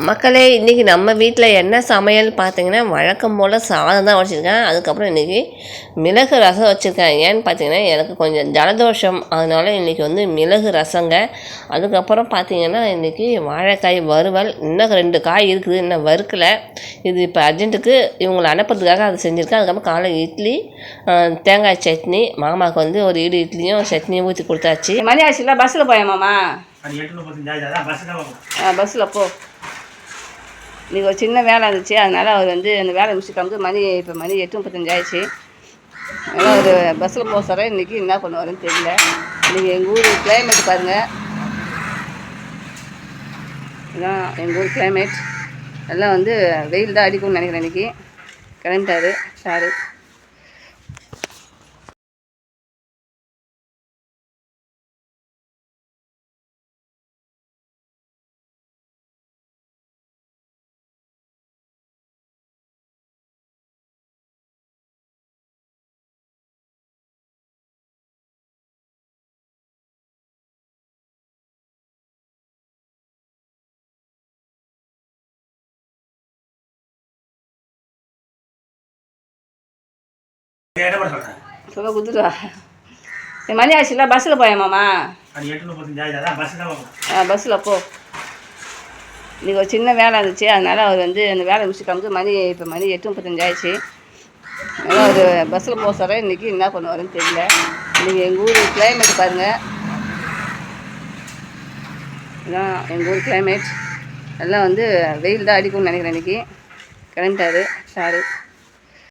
மக்களே, இன்றைக்கி நம்ம வீட்டில் என்ன சமையல் பார்த்தீங்கன்னா, வழக்கம் போல் சாதம் தான் வச்சுருக்கேன். அதுக்கப்புறம் இன்றைக்கி மிளகு ரசம் வச்சுருக்கேன். ஏன்னு பார்த்தீங்கன்னா, எனக்கு கொஞ்சம் ஜலதோஷம். அதனால் இன்றைக்கி மிளகு ரசங்க. அதுக்கப்புறம் பார்த்தீங்கன்னா, இன்றைக்கி வாழைக்காய் வறுவல். இன்னும் 2 காய் இருக்குது, இன்னும் வறுக்கலை. இது இப்போ அர்ஜென்ட்டுக்கு இவங்களை அனுப்புறதுக்காக அதை செஞ்சுருக்கேன். அதுக்கப்புறம் காலை இட்லி, தேங்காய் சட்னி. மாமாவுக்கு ஒரு ஈடு இட்லியும் சட்னியும் ஊற்றி கொடுத்தாச்சு. மணி ஆச்சுல, பஸ்ஸில் போய மாமா. பஸ்ஸில் போ. இன்றைக்கி ஒரு சின்ன வேலை இருந்துச்சு, அதனால் அவர் அந்த வேலை முடிச்சுட்டு மணி இப்போ மணி 8:35 ஆயிடுச்சு. அதனால் அவர் பஸ்ஸில் போக சொல்கிறேன். இன்றைக்கி என்ன பண்ணுவாருன்னு தெரியல. இன்றைக்கி எங்கள் ஊர் கிளைமேட் பாருங்கள். இதுதான் எங்கள் ஊர் கிளைமேட். எல்லாம் வெயில் தான் அடிக்கும்னு நினைக்கிறேன். இன்றைக்கி கிளம்பிட்டாரு சாரு. சொல்ல கொடுத்துட்டு மணி ஆச்சுல, பஸ்ஸில் போய மாமா. பஸ்ஸில் போ. இன்றைக்கி ஒரு சின்ன வேலை இருந்துச்சு, அதனால் அவர் அந்த வேலை முடிச்சுட்டு மணி இப்போ மணி 8:35 ஆயிடுச்சு. அதனால் அவர் பஸ்ஸில் போக சொல்கிறேன். இன்றைக்கி என்ன பண்ணுவாருன்னு தெரியல. இன்றைக்கி எங்கள் ஊர் கிளைமேட் பாருங்கள். இதுதான் எங்கள் ஊர் கிளைமேட். எல்லாம் வெயில் தான் அடிக்கும்னு நினைக்கிறேன். இன்றைக்கி கிளம்பிட்டாரு சாரு.